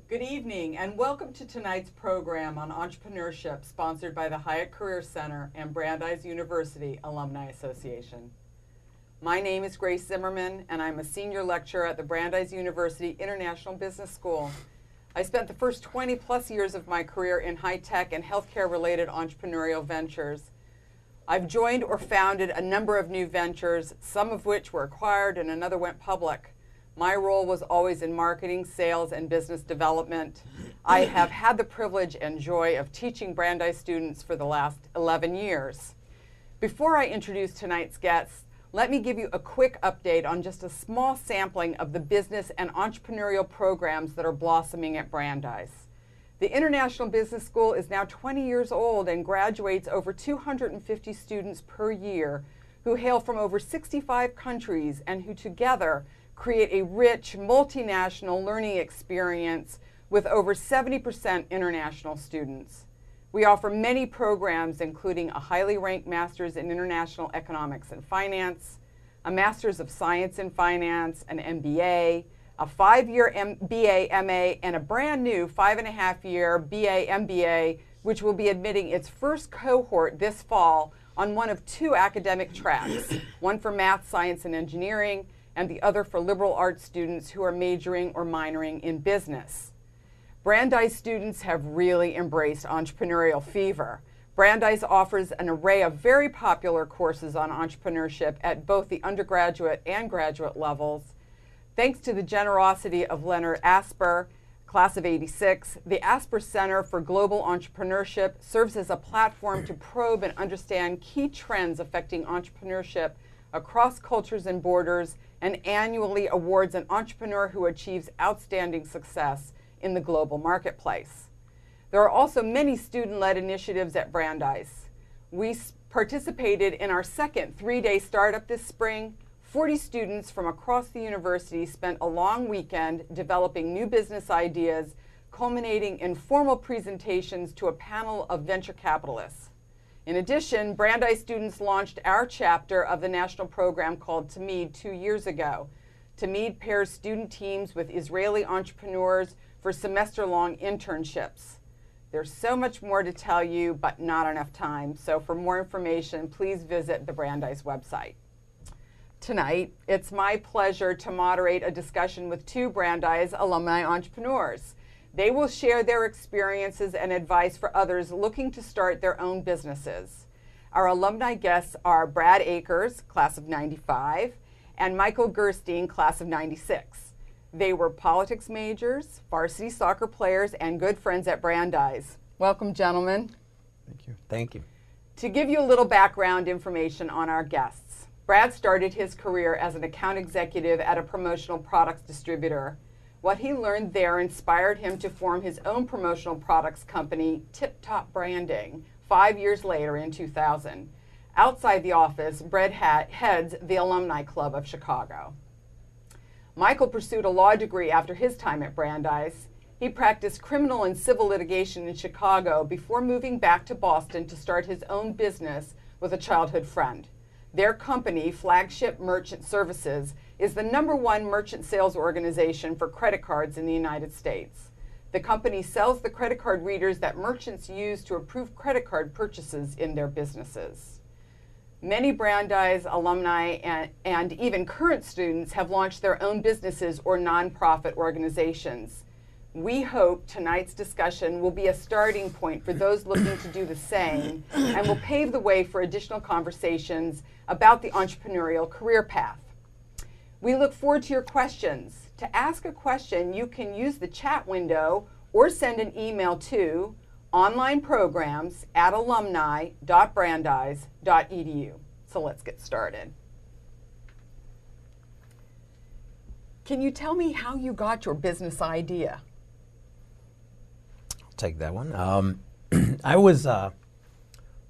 Good evening and welcome to tonight's program on entrepreneurship sponsored by the Hyatt Career Center and Brandeis University Alumni Association. My name is Grace Zimmerman and I'm a senior lecturer at the Brandeis University International Business School. I spent the first 20 plus years of my career in high-tech and healthcare related entrepreneurial ventures. I've joined or founded a number of new ventures, some of which were acquired and another went public. My role was always in marketing, sales, and business development. I have had the privilege and joy of teaching Brandeis students for the last 11 years. Before I introduce tonight's guests, let me give you a quick update on just a small sampling of the business and entrepreneurial programs that are blossoming at Brandeis. The International Business School is now 20 years old and graduates over 250 students per year who hail from over 65 countries and who together create a rich, multinational learning experience with over 70% international students. We offer many programs, including a highly ranked Master's in International Economics and Finance, a Master's of Science in Finance, an MBA, a 5-year BA, MA, and a brand new 5.5-year BA, MBA, which will be admitting its first cohort this fall on one of two academic tracks, one for math, science, and engineering, and the other for liberal arts students who are majoring or minoring in business. Brandeis students have really embraced entrepreneurial fever. Brandeis offers an array of very popular courses on entrepreneurship at both the undergraduate and graduate levels. Thanks to the generosity of Leonard Asper, class of '86, the Asper Center for Global Entrepreneurship serves as a platform to probe and understand key trends affecting entrepreneurship across cultures and borders, and annually awards an entrepreneur who achieves outstanding success in the global marketplace. There are also many student-led initiatives at Brandeis. We participated in our second 3-day startup this spring. 40 students from across the university spent a long weekend developing new business ideas, culminating in formal presentations to a panel of venture capitalists. In addition, Brandeis students launched our chapter of the national program called Tamid 2 years ago. Tamid pairs student teams with Israeli entrepreneurs for semester-long internships. There's so much more to tell you, but not enough time. So for more information, please visit the Brandeis website. Tonight, it's my pleasure to moderate a discussion with two Brandeis alumni entrepreneurs. They will share their experiences and advice for others looking to start their own businesses. Our alumni guests are Brad Akers, class of '95, and Michael Gerstein, class of '96. They were politics majors, varsity soccer players, and good friends at Brandeis. Welcome, gentlemen. Thank you. Thank you. To give you a little background information on our guests, Brad started his career as an account executive at a promotional products distributor. What he learned there inspired him to form his own promotional products company, Tip Top Branding, 5 years later in 2000. Outside the office, Brad heads the Alumni Club of Chicago. Michael pursued a law degree after his time at Brandeis. He practiced criminal and civil litigation in Chicago before moving back to Boston to start his own business with a childhood friend. Their company, Flagship Merchant Services, is the #1 merchant sales organization for credit cards in the United States. The company sells the credit card readers that merchants use to approve credit card purchases in their businesses. Many Brandeis alumni and even current students have launched their own businesses or nonprofit organizations. We hope tonight's discussion will be a starting point for those looking to do the same and will pave the way for additional conversations about the entrepreneurial career path. We look forward to your questions. To ask a question, you can use the chat window or send an email to onlineprograms@alumni.brandeis.edu. So let's get started. Can you tell me how you got your business idea? I'll take that one. I was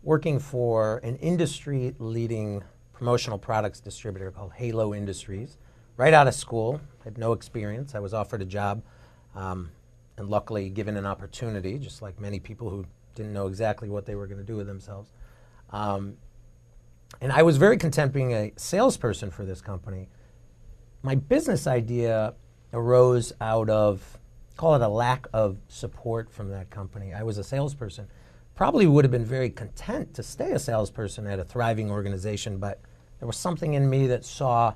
working for an industry-leading promotional products distributor called Halo Industries. Right out of school, had no experience. I was offered a job and luckily given an opportunity, just like many people who didn't know exactly what they were going to do with themselves. And I was very content being a salesperson for this company. My business idea arose out of call it a lack of support from that company. I was a salesperson. Probably would have been very content to stay a salesperson at a thriving organization, but there was something in me that saw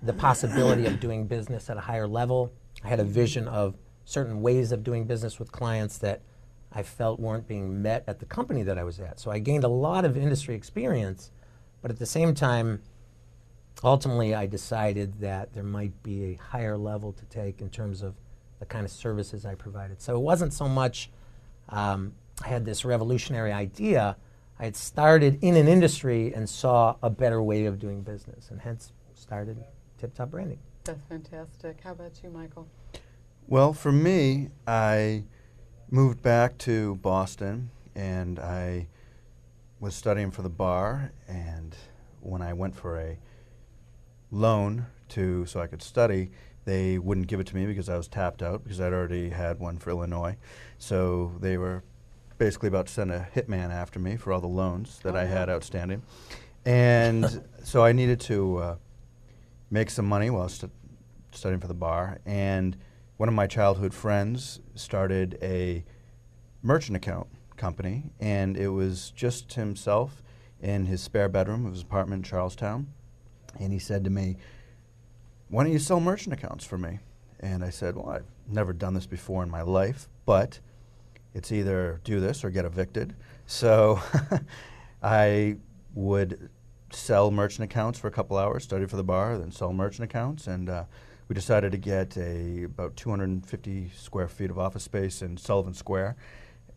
the possibility of doing business at a higher level. I had a vision of certain ways of doing business with clients that I felt weren't being met at the company that I was at. So I gained a lot of industry experience, but at the same time, ultimately I decided that there might be a higher level to take in terms of the kind of services I provided. So it wasn't so much I had this revolutionary idea. I had started in an industry and saw a better way of doing business, and hence started Tip Top Branding. That's fantastic. How about you, Michael? Well, for me, I moved back to Boston, and I was studying for the bar, and when I went for a loan so I could study, they wouldn't give it to me because I was tapped out because I'd already had one for Illinois. So they were basically about to send a hitman after me for all the loans that I had outstanding. And so I needed to make some money while I was studying for the bar. And one of my childhood friends started a merchant account company, and it was just himself in his spare bedroom of his apartment in Charlestown. And he said to me, "Why don't you sell merchant accounts for me?" And I said, "Well, I've never done this before in my life, but it's either do this or get evicted." So I would sell merchant accounts for a couple hours, study for the bar, then sell merchant accounts. And we decided to get about 250 square feet of office space in Sullivan Square.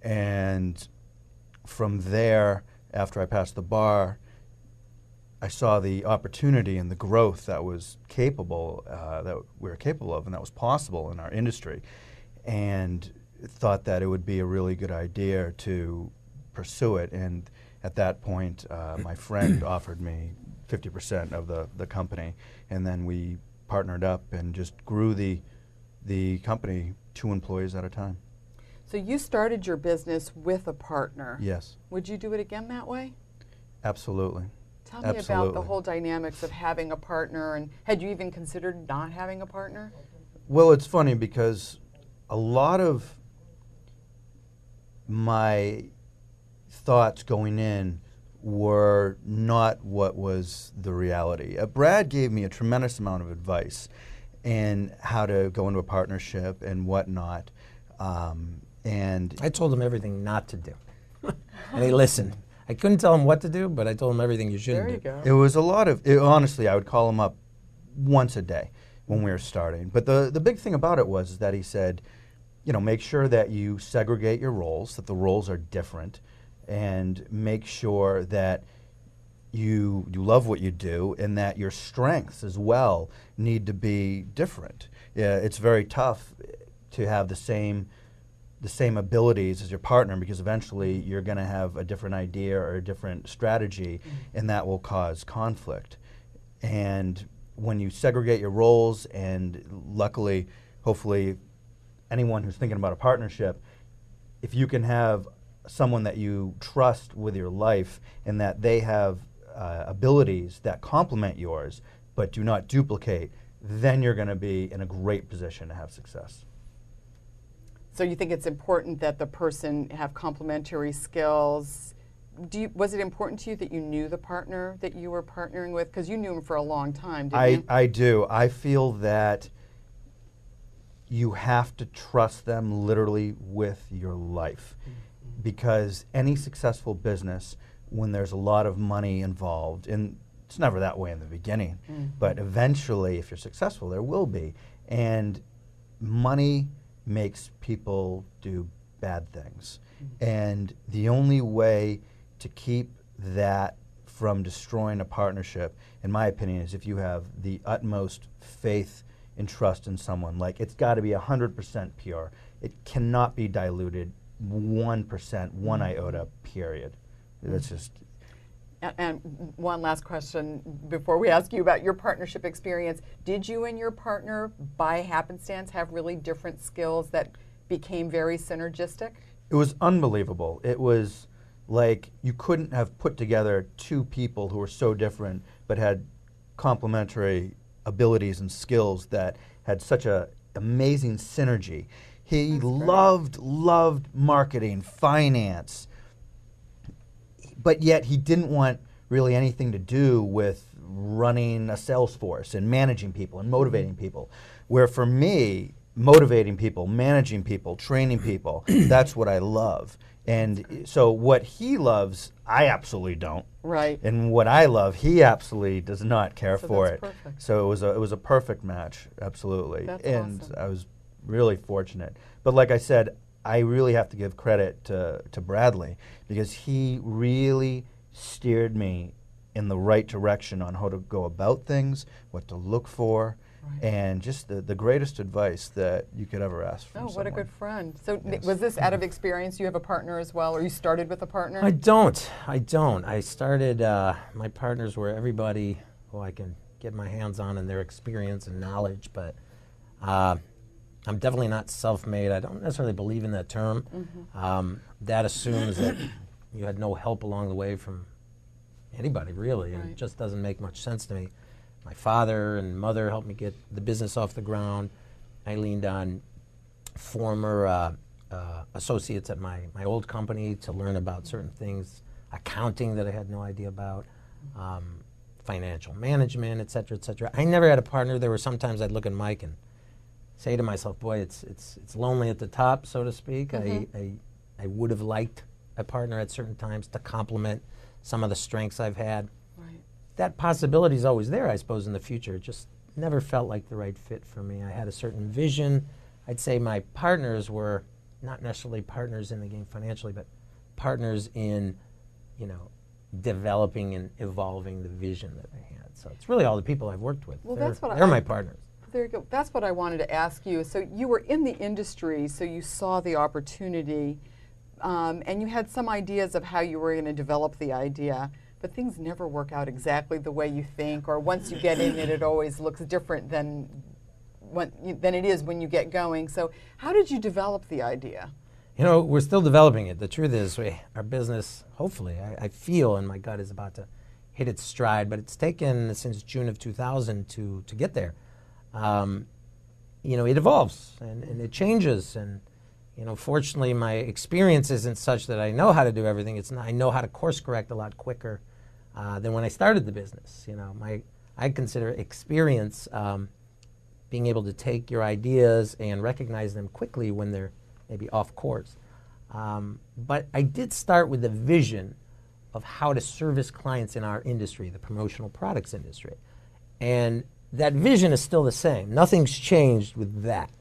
And from there, after I passed the bar, I saw the opportunity and the growth that was capable, that we were capable of, and that was possible in our industry, and thought that it would be a really good idea to pursue it. And at that point, my friend offered me 50% of the company, and then we partnered up and just grew the company 2 employees at a time. So you started your business with a partner. Yes. Would you do it again that way? Absolutely. Tell me about the whole dynamics of having a partner, and had you even considered not having a partner? Well, it's funny because a lot of my thoughts going in were not what was the reality. Brad gave me a tremendous amount of advice in how to go into a partnership and whatnot. And I told him everything not to do, and he listened. I couldn't tell him what to do, but I told him everything you shouldn't do. There you It was a lot of, honestly, I would call him up once a day when we were starting. But the big thing about it was that he said, make sure that you segregate your roles, that the roles are different, and make sure that you love what you do and that your strengths as well need to be different. It's very tough to have the same abilities as your partner, because eventually you're going to have a different idea or a different strategy, and that will cause conflict. And when you segregate your roles, and luckily, hopefully, anyone who's thinking about a partnership, if you can have someone that you trust with your life and that they have abilities that complement yours but do not duplicate, then you're going to be in a great position to have success. So you think it's important that the person have complementary skills. Was it important to you that you knew the partner that you were partnering with? Because you knew him for a long time, didn't you? I do. I feel that you have to trust them literally with your life. Because any successful business, when there's a lot of money involved, and it's never that way in the beginning, but eventually, if you're successful, there will be. And money makes people do bad things. And the only way to keep that from destroying a partnership, in my opinion, is if you have the utmost faith and trust in someone. Like, it's got to be 100% pure. It cannot be diluted 1%, 1 iota, period. That's just... And one last question before we ask you about your partnership experience. Did you and your partner, by happenstance, have really different skills that became very synergistic? It was unbelievable. It was like you couldn't have put together 2 people who were so different but had complementary abilities and skills that had such an amazing synergy. He That's great. loved marketing, finance, but yet he didn't want really anything to do with running a sales force and managing people and motivating people. Where for me, motivating people, managing people, training people, that's what I love. And so what he loves, I absolutely don't. Right. And what I love, he absolutely does not care So for that's it. perfect. So it was a perfect match, absolutely. That's and awesome. I was really fortunate. But like I said, I really have to give credit to Bradley, because he really steered me in the right direction on how to go about things, what to look for, Right. and just the greatest advice that you could ever ask from Oh, someone. what a good friend. So Yes. was this out of experience? You have a partner as well, or you started with a partner? I don't. I started, my partners were everybody who I can get my hands on and their experience and knowledge, but I'm definitely not self-made. I don't necessarily believe in that term. That assumes that you had no help along the way from anybody, really, and Right. it just doesn't make much sense to me. My father and mother helped me get the business off the ground. I leaned on former associates at my old company to learn about certain things, accounting that I had no idea about, financial management, et cetera, et cetera. I never had a partner. There were sometimes I'd look at Mike and say to myself, boy, it's lonely at the top, so to speak. I would have liked a partner at certain times to complement some of the strengths I've had. Right. That possibility is always there, I suppose, in the future. It just never felt like the right fit for me. I had a certain vision. I'd say my partners were not necessarily partners in the game financially, but partners in, developing and evolving the vision that I had. So it's really all the people I've worked with. Well, they're that's what they're my partners. There you go. That's what I wanted to ask you. So you were in the industry, so you saw the opportunity, and you had some ideas of how you were going to develop the idea, but things never work out exactly the way you think, or once you get in it always looks different than it is when you get going. So how did you develop the idea? We're still developing it. The truth is, our business, hopefully, I feel, and my gut is about to hit its stride, but it's taken since June of 2000 to get there. It evolves and it changes, and fortunately my experience isn't such that I know how to do everything. I know how to course correct a lot quicker than when I started the business. I consider experience being able to take your ideas and recognize them quickly when they're maybe off course. But I did start with the vision of how to service clients in our industry, the promotional products industry, and that vision is still the same. Nothing's changed with that.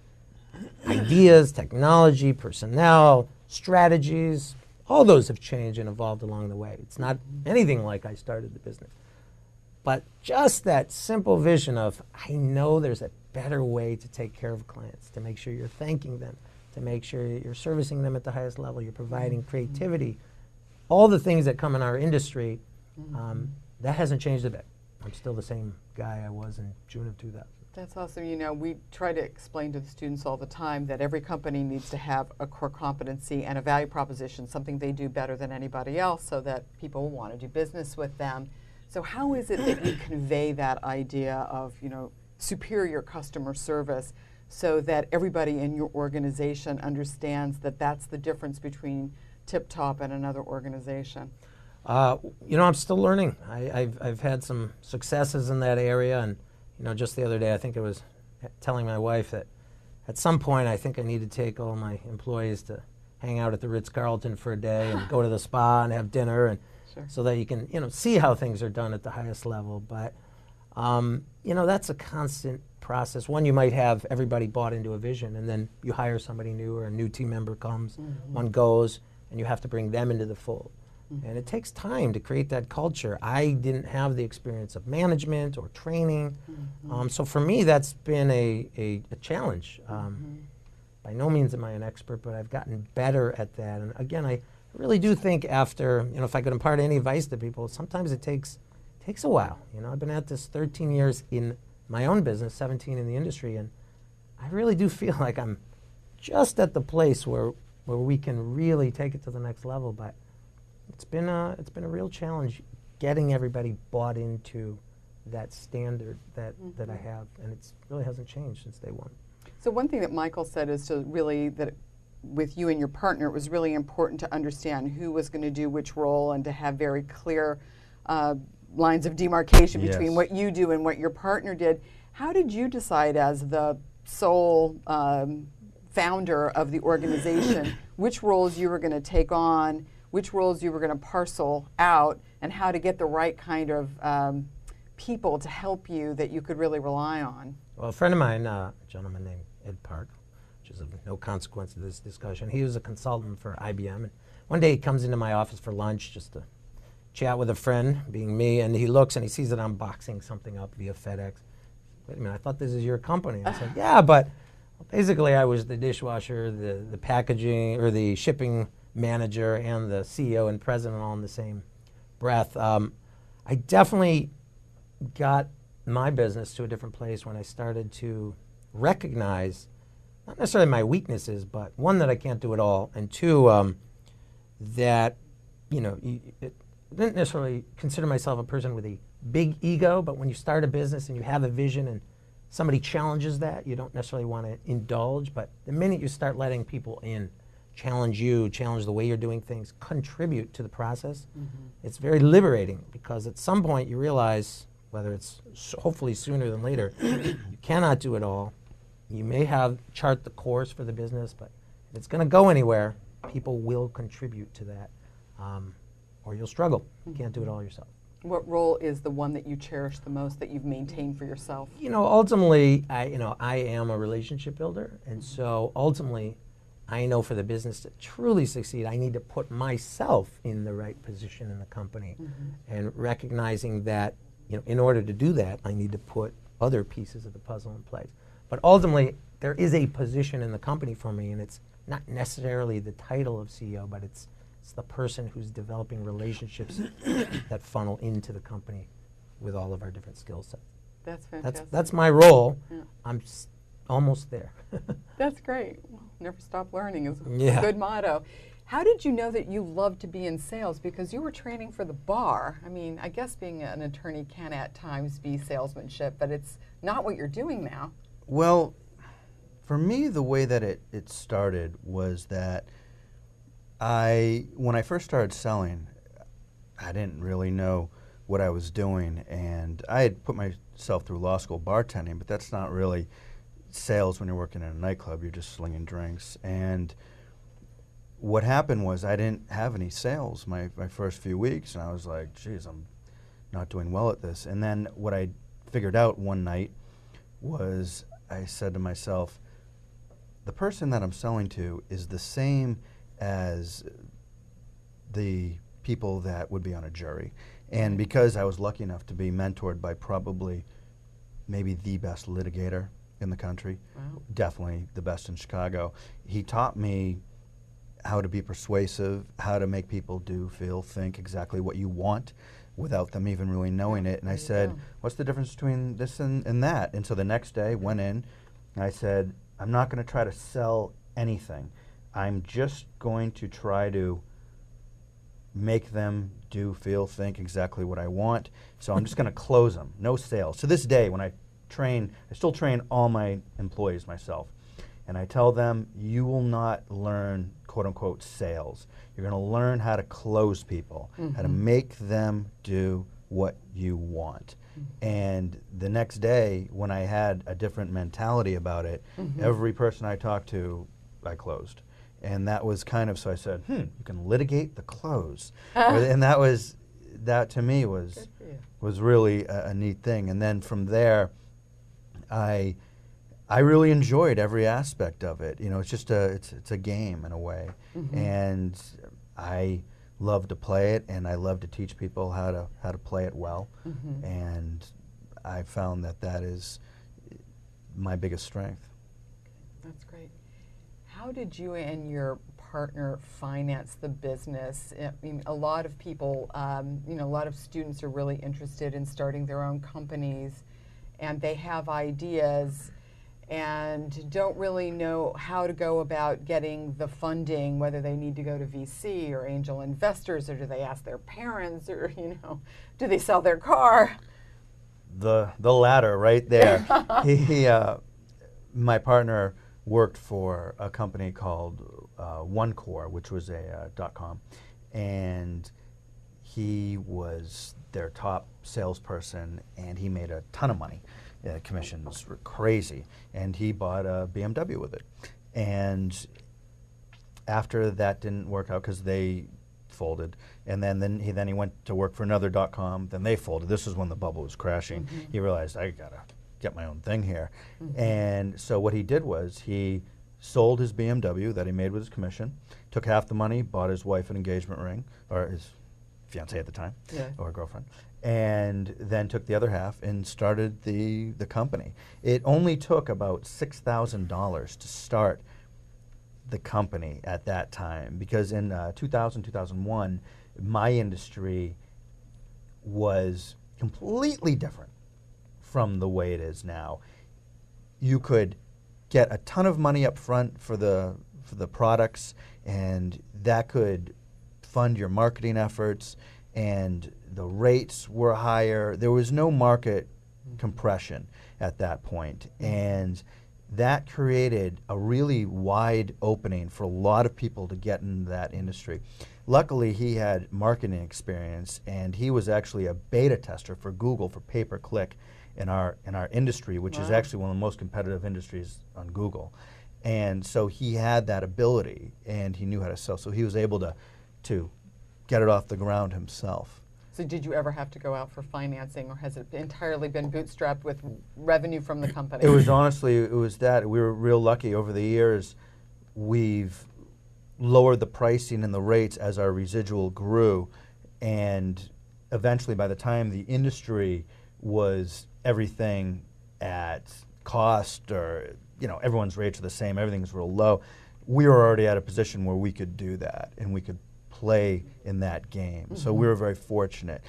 Ideas, technology, personnel, strategies, all those have changed and evolved along the way. It's not anything like I started the business. But just that simple vision of, I know there's a better way to take care of clients, to make sure you're thanking them, to make sure you're servicing them at the highest level, you're providing creativity, all the things that come in our industry, that hasn't changed a bit. I'm still the same guy I was in June of 2000. That's awesome. We try to explain to the students all the time that every company needs to have a core competency and a value proposition, something they do better than anybody else, so that people will want to do business with them. So how is it that you convey that idea of, superior customer service so that everybody in your organization understands that that's the difference between Tip Top and another organization? I'm still learning. I've had some successes in that area, and just the other day, I think I was telling my wife that at some point I think I need to take all my employees to hang out at the Ritz-Carlton for a day and go to the spa and have dinner, and Sure. so that you can see how things are done at the highest level. But that's a constant process. One, you might have everybody bought into a vision, and then you hire somebody new, or a new team member comes, one goes, and you have to bring them into the fold. And it takes time to create that culture. I didn't have the experience of management or training. So for me, that's been a challenge. By no means am I an expert, but I've gotten better at that. And again, I really do think after, if I could impart any advice to people, sometimes it takes a while. I've been at this 13 years in my own business, 17 in the industry, and I really do feel like I'm just at the place where we can really take it to the next level. But it's been a real challenge getting everybody bought into that standard that I have, and it really hasn't changed since day one. So one thing that Michael said is to really, that with you and your partner, it was really important to understand who was going to do which role and to have very clear lines of demarcation between what you do and what your partner did. How did you decide, as the sole founder of the organization, which roles you were going to take on, which roles you were going to parcel out, and how to get the right kind of people to help you that you could really rely on? Well, a friend of mine, a gentleman named Ed Park, which is of no consequence to this discussion, he was a consultant for IBM. And one day he comes into my office for lunch just to chat with a friend, being me, and he looks and he sees that I'm boxing something up via FedEx. Wait a minute, I thought this is your company. I said, yeah, but basically I was the dishwasher, the packaging, or the shipping manager, and the CEO and president all in the same breath. I definitely got my business to a different place when I started to recognize not necessarily my weaknesses, but one, that I can't do it all, and two, that, you know, I didn't necessarily consider myself a person with a big ego, but when you start a business and you have a vision and somebody challenges that, you don't necessarily want to indulge, but the minute you start letting people in, challenge you, challenge the way you're doing things, contribute to the process, it's very liberating, because at some point you realize, whether it's hopefully sooner than later, you cannot do it all. You may have chart the course for the business, but if it's going to go anywhere, people will contribute to that, or you'll struggle. You can't do it all yourself. What role is the one that you cherish the most, that you've maintained for yourself? You know, ultimately, I am a relationship builder, and so ultimately, I know for the business to truly succeed, I need to put myself in the right position in the company, and recognizing that, you know, in order to do that, I need to put other pieces of the puzzle in place. But ultimately, there is a position in the company for me, and it's not necessarily the title of CEO, but it's the person who's developing relationships that funnel into the company with all of our different skill sets. That's fantastic. That's my role. Yeah. I'm almost there. That's great. Well, never stop learning is a good motto. How did you know that you loved to be in sales? Because you were training for the bar. I mean, I guess being an attorney can at times be salesmanship, but it's not what you're doing now. Well, for me, the way that it started was that when I first started selling, I didn't really know what I was doing, and I had put myself through law school bartending, but that's not really sales when you're working in a nightclub. You're just slinging drinks. And what happened was I didn't have any sales my first few weeks, and I was like, geez, I'm not doing well at this. And then what I figured out one night was, I said to myself, the person that I'm selling to is the same as the people that would be on a jury. And because I was lucky enough to be mentored by probably maybe the best litigator in the country, definitely the best in Chicago, he taught me how to be persuasive, how to make people do, feel, think exactly what you want without them even really knowing it. And I said, what's the difference between this and that? And so the next day, went in, and I said, I'm not going to try to sell anything. I'm just going to try to make them do, feel, think exactly what I want. So I'm just going to close them. No sales. To this day, when I train, I still train all my employees myself. And I tell them, you will not learn, quote unquote, sales. You're going to learn how to close people, how to make them do what you want. And the next day, when I had a different mentality about it, every person I talked to, I closed. And that was kind of, so I said, you can litigate the close. And that to me was really a neat thing. And then from there, I really enjoyed every aspect of it. You know, it's just it's a game in a way. And I love to play it, and I love to teach people how to play it well. And I found that is my biggest strength. That's great. How did you and your partner finance the business? I mean, a lot of people, you know, a lot of students are really interested in starting their own companies, and they have ideas and don't really know how to go about getting the funding, whether they need to go to VC or angel investors, or do they ask their parents, or, you know, do they sell their car? The latter right there. my partner worked for a company called OneCore, which was a .com, and he was their top salesperson, and he made a ton of money. Commissions were crazy, and he bought a BMW with it. And after that didn't work out because they folded, and then he went to work for another .com. Then they folded. This is when the bubble was crashing. Mm-hmm. He realized, I gotta get my own thing here. Mm-hmm. And so what he did was he sold his BMW that he made with his commission, took half the money, bought his wife an engagement ring, or his fiancée at the time, Yeah. or girlfriend, and then took the other half and started the company. It only took about $6,000 to start the company at that time, because in 2000, 2001, my industry was completely different from the way it is now. You could get a ton of money up front for the products, and that could fund your marketing efforts, and the rates were higher. There was no market compression at that point, and that created a really wide opening for a lot of people to get into that industry. Luckily, he had marketing experience, and he was actually a beta tester for Google for pay-per-click in our industry, which is actually one of the most competitive industries on Google. And so he had that ability, and he knew how to sell. So he was able to get it off the ground himself. So did you ever have to go out for financing, or has it entirely been bootstrapped with revenue from the company? It was honestly, it was that. We were real lucky over the years. We've lowered the pricing and the rates as our residual grew, and eventually by the time the industry was everything at cost, or everyone's rates are the same, everything's real low, we were already at a position where we could do that, and we could play in that game. Mm-hmm. So we were very fortunate.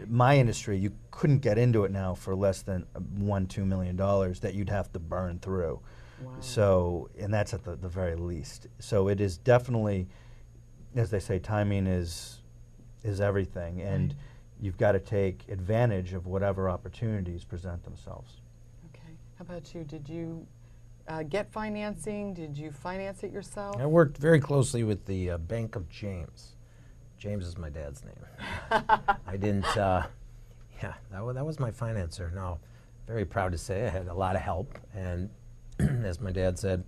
My industry, you couldn't get into it now for less than $1-2 million that you'd have to burn through. Wow. So, and that's at the very least. So it is definitely, as they say, timing is everything, and you've got to take advantage of whatever opportunities present themselves. Okay. How about you? Did you get financing? Did you finance it yourself? I worked very closely with the Bank of James. James is my dad's name. I didn't, that was my financer. No, very proud to say I had a lot of help. And as my dad said,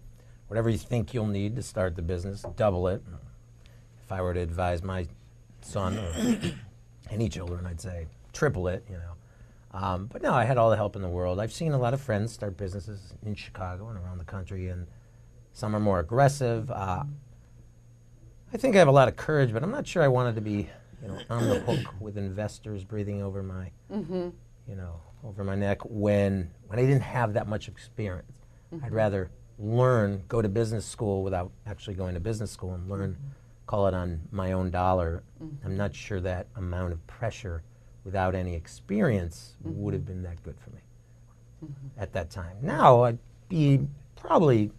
whatever you think you'll need to start the business, double it. If I were to advise my son or any children, I'd say triple it, But no, I had all the help in the world. I've seen a lot of friends start businesses in Chicago and around the country, and some are more aggressive. I think I have a lot of courage, but I'm not sure I wanted to be, on the hook with investors breathing over my, over my neck when I didn't have that much experience. Mm-hmm. I'd rather go to business school without actually going to business school and learn, call it on my own dollar. Mm-hmm. I'm not sure that amount of pressure without any experience would have been that good for me at that time. Now I'd probably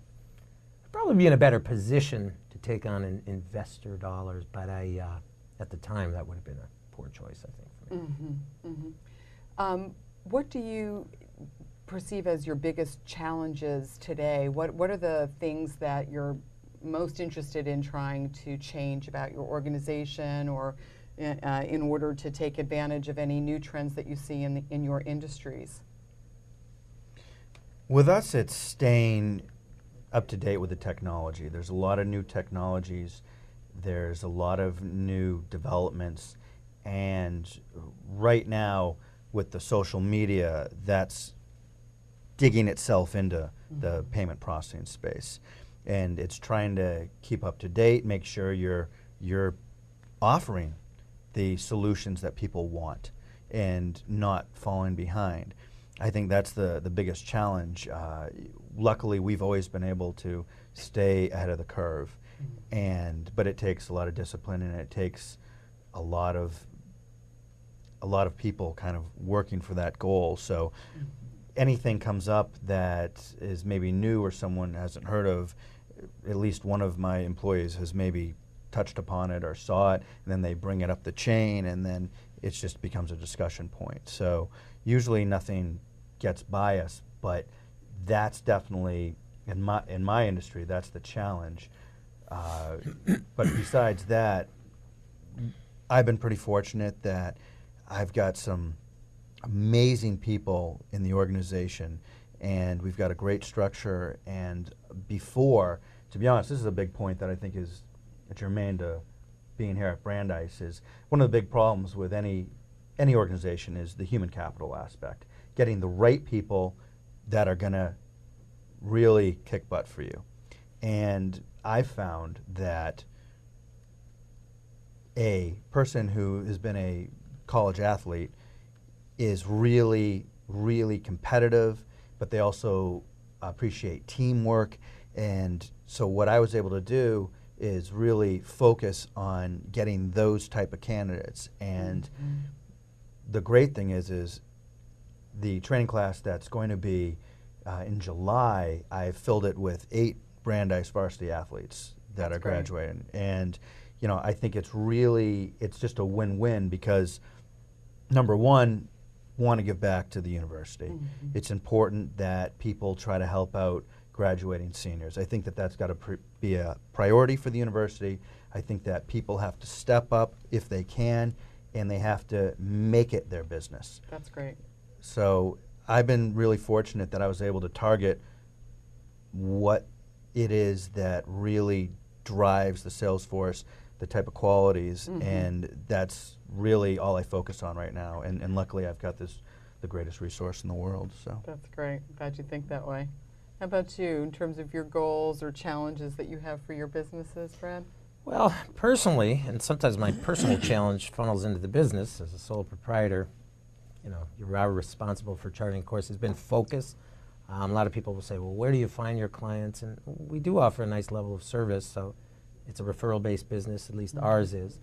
be in a better position to take on investor dollars, but at the time that would have been a poor choice, I think, for me. What do you perceive as your biggest challenges today? What are the things that you're most interested in trying to change about your organization, or in order to take advantage of any new trends that you see in your industries? With us, it's staying up to date with the technology. There's a lot of new technologies. There's a lot of new developments. And right now, with the social media, that's digging itself into the payment processing space. And it's trying to keep up to date, make sure you're offering the solutions that people want and not falling behind. I think that's the biggest challenge. Luckily, we've always been able to stay ahead of the curve, but it takes a lot of discipline, and it takes a lot of people kind of working for that goal. So anything comes up that is maybe new or someone hasn't heard of, at least one of my employees has maybe touched upon it or saw it, and then they bring it up the chain, and then it just becomes a discussion point. So usually nothing gets by us, but that's definitely, in my industry, that's the challenge. But besides that, I've been pretty fortunate that I've got some amazing people in the organization, and we've got a great structure. And before, to be honest, this is a big point that I think is germane to being here at Brandeis. Is one of the big problems with any organization is the human capital aspect, getting the right people that are going to really kick butt for you. And I found that a person who has been a college athlete is really, really competitive, but they also appreciate teamwork. And so what I was able to do is really focus on getting those type of candidates. And the great thing is the training class that's going to be in July, I filled it with 8 Brandeis varsity athletes that are graduating. And you know, I think it's just a win-win, because number one, want to give back to the university. It's important that people try to help out graduating seniors. I think that that's got to be a priority for the university. I think that people have to step up if they can, and they have to make it their business. That's great. So I've been really fortunate that I was able to target what it is that really drives the sales force, the type of qualities, and that's really all I focus on right now. And luckily I've got the greatest resource in the world. So that's great. I'm glad you think that way. How about you, in terms of your goals or challenges that you have for your businesses, Brad? Well, personally, and sometimes my personal challenge funnels into the business as a sole proprietor. You know, you are responsible for charting courses. Has been focus. A lot of people will say, well, where do you find your clients? And we do offer a nice level of service, so it's a referral-based business, at least ours is.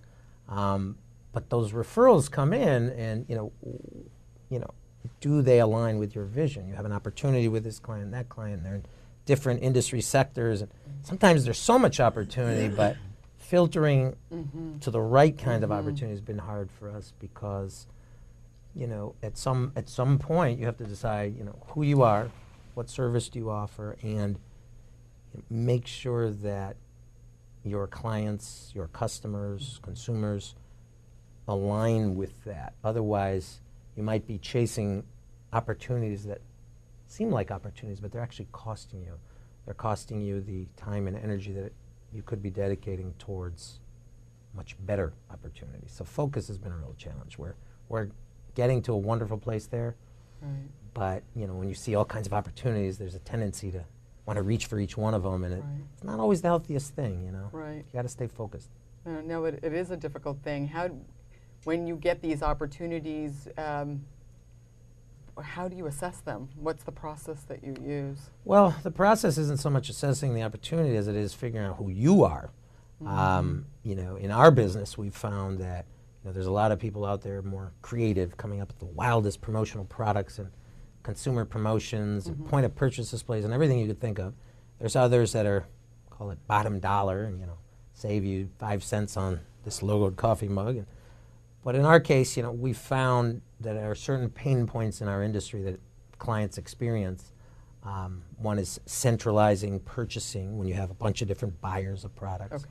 But those referrals come in, and you know, do they align with your vision? You have an opportunity with this client, that client. They're in different industry sectors, and sometimes there's so much opportunity, but filtering to the right kind of opportunity has been hard for us, because you know, at some point you have to decide, you know, who you are, what service do you offer, and make sure that your clients, your customers, consumers align with that. Otherwise, you might be chasing opportunities that seem like opportunities, but they're actually costing you. They're costing you the time and energy that you could be dedicating towards much better opportunities. So focus has been a real challenge. We're getting to a wonderful place there, but you know, when you see all kinds of opportunities, there's a tendency to want to reach for each one of them, and it's not always the healthiest thing, you know. You got to stay focused. No, it is a difficult thing. When you get these opportunities, how do you assess them? What's the process that you use? Well, the process isn't so much assessing the opportunity as it is figuring out who you are. You know, in our business, we've found that there's a lot of people out there more creative, coming up with the wildest promotional products and consumer promotions and point of purchase displays and everything you could think of. There's others that are, call it bottom dollar, and save you 5 cents on this logoed coffee mug. But in our case, we found that there are certain pain points in our industry that clients experience. One is centralizing purchasing when you have a bunch of different buyers of products.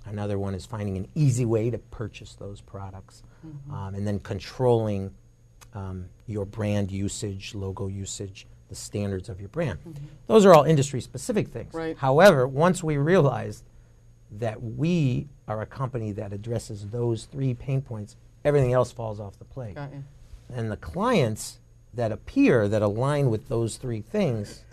Another one is finding an easy way to purchase those products, and then controlling your brand usage, logo usage, the standards of your brand. Those are all industry-specific things. However, once we realized that we are a company that addresses those 3 pain points, everything else falls off the plate. And the clients that appear that align with those 3 things,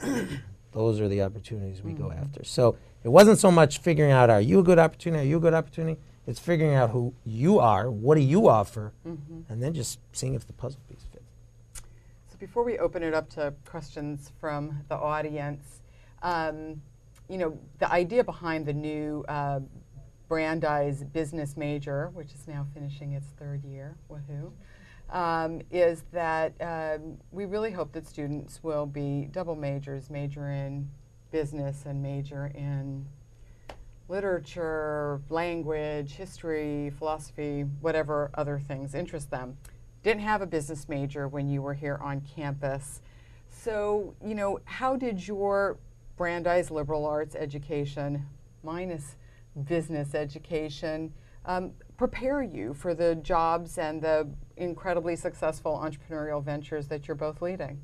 those are the opportunities we go after. So it wasn't so much figuring out, are you a good opportunity, are you a good opportunity? It's figuring out who you are, what do you offer, and then just seeing if the puzzle piece fits. So before we open it up to questions from the audience, the idea behind the new Brandeis business major, which is now finishing its 3rd year, woohoo, is that we really hope that students will be double majors, major in business and major in literature, language, history, philosophy, whatever other things interest them. Didn't have a business major when you were here on campus. So, how did your Brandeis liberal arts education, minus business education, prepare you for the jobs and the incredibly successful entrepreneurial ventures that you're both leading?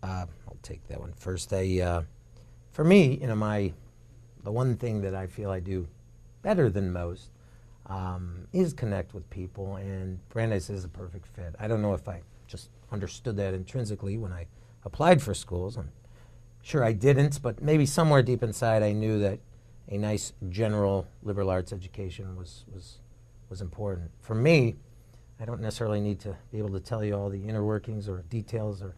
I'll take that one first. For me, the one thing that I feel I do better than most is connect with people, and Brandeis is a perfect fit. I don't know if I just understood that intrinsically when I applied for schools. I'm sure I didn't, but maybe somewhere deep inside I knew that a nice general liberal arts education was important. For me, I don't necessarily need to be able to tell you all the inner workings or details or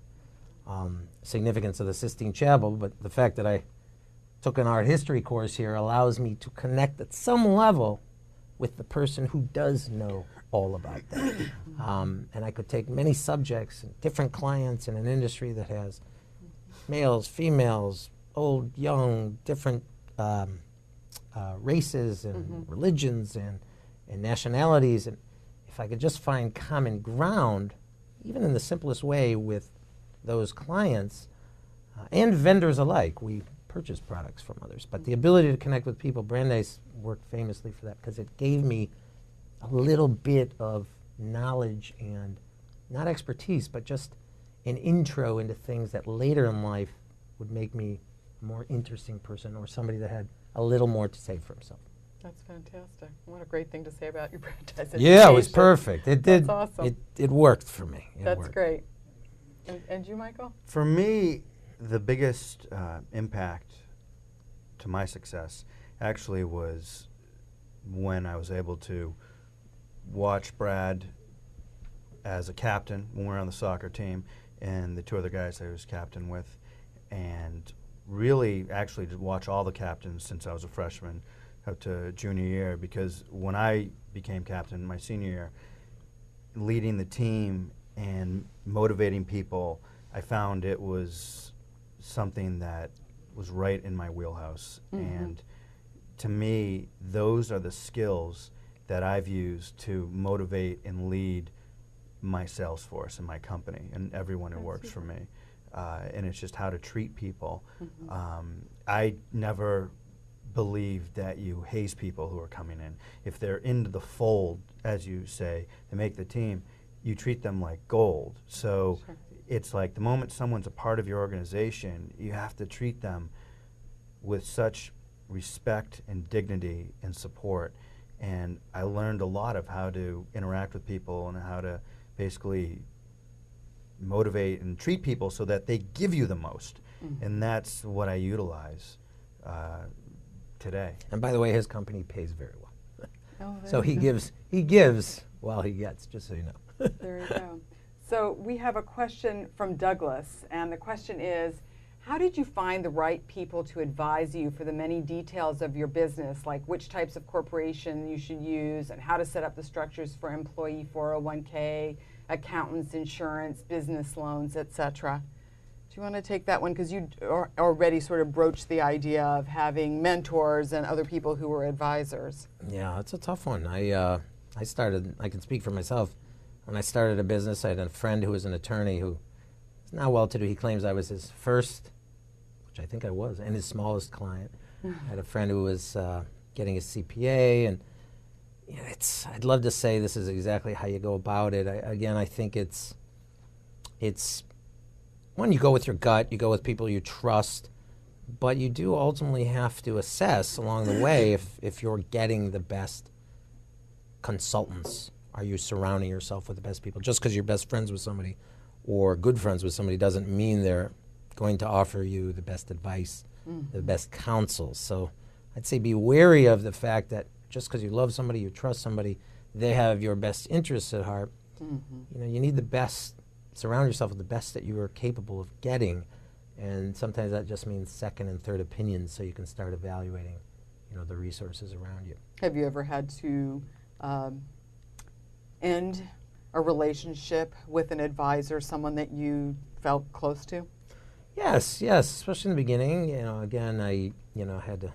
significance of the Sistine Chapel, but the fact that I took an art history course here allows me to connect at some level with the person who does know all about that. And I could take many subjects and different clients in an industry that has males, females, old, young, different races and religions and nationalities. And if I could just find common ground, even in the simplest way with those clients and vendors alike, we purchase products from others. But the ability to connect with people, Brandeis worked famously for that because it gave me a little bit of knowledge and not expertise, but just an intro into things that later in life would make me a more interesting person or somebody that had a little more to say for himself. That's fantastic. What a great thing to say about your Brandeis education. Yeah, it was perfect. It did. That's awesome. It worked for me. That's great. And you, Michael? For me, the biggest impact to my success actually was when I was able to watch Brad as a captain when we were on the soccer team and the two other guys I was captain with, and really actually to watch all the captains since I was a freshman up to junior year, because when I became captain my senior year, leading the team and motivating people, I found it was something that was right in my wheelhouse. And to me, those are the skills that I've used to motivate and lead my sales force and my company and everyone who works for me. And it's just how to treat people. I never believe that you haze people who are coming in. If they're into the fold, as you say, to make the team, you treat them like gold. So it's like the moment someone's a part of your organization, you have to treat them with such respect and dignity and support. And I learned a lot of how to interact with people and how to basically motivate and treat people so that they give you the most. And that's what I utilize today. And by the way, his company pays very well. So he go. gives while he gets, just so you know. There you go. So we have a question from Douglas, and the question is, how did you find the right people to advise you for the many details of your business, like which types of corporation you should use and how to set up the structures for employee 401k, accountants, insurance, business loans, etc.? Do you want to take that one? Because you already sort of broached the idea of having mentors and other people who were advisors. Yeah, it's a tough one. I can speak for myself. When I started a business, I had a friend who was an attorney who is now well-to-do. He claims I was his first, which I think I was, and his smallest client. I had a friend who was getting his CPA, and I'd love to say this is exactly how you go about it. I think it's one, you go with your gut, you go with people you trust, but you do ultimately have to assess along the way if you're getting the best consultants. Are you surrounding yourself with the best people? Just because you're best friends with somebody or good friends with somebody doesn't mean they're going to offer you the best advice, the best counsel. So I'd say be wary of the fact that just because you love somebody, you trust somebody, they have your best interests at heart. You need the best. Surround yourself with the best that you are capable of getting, and sometimes that just means second and third opinions, so you can start evaluating, the resources around you. Have you ever had to end a relationship with an advisor, someone that you felt close to? Yes, especially in the beginning. I had to. I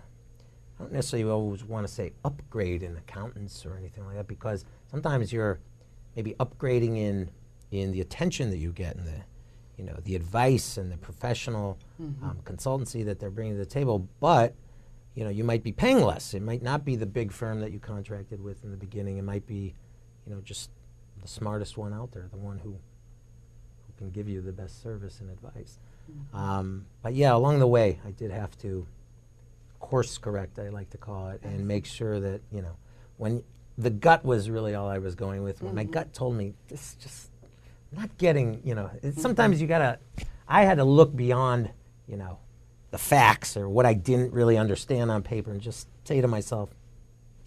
don't necessarily always want to say upgrade in accountants or anything like that, because sometimes you're maybe upgrading in the attention that you get you know, the advice and the professional consultancy that they're bringing to the table, but you know, you might be paying less. It might not be the big firm that you contracted with in the beginning. It might be, you know, just the smartest one out there, the one who can give you the best service and advice. But yeah, along the way, I did have to course correct, I like to call it, and make sure that, you know, when the gut was really all I was going with. When my gut told me, this just not getting, you know, sometimes you gotta, I had to look beyond, you know, the facts or what I didn't really understand on paper and just say to myself,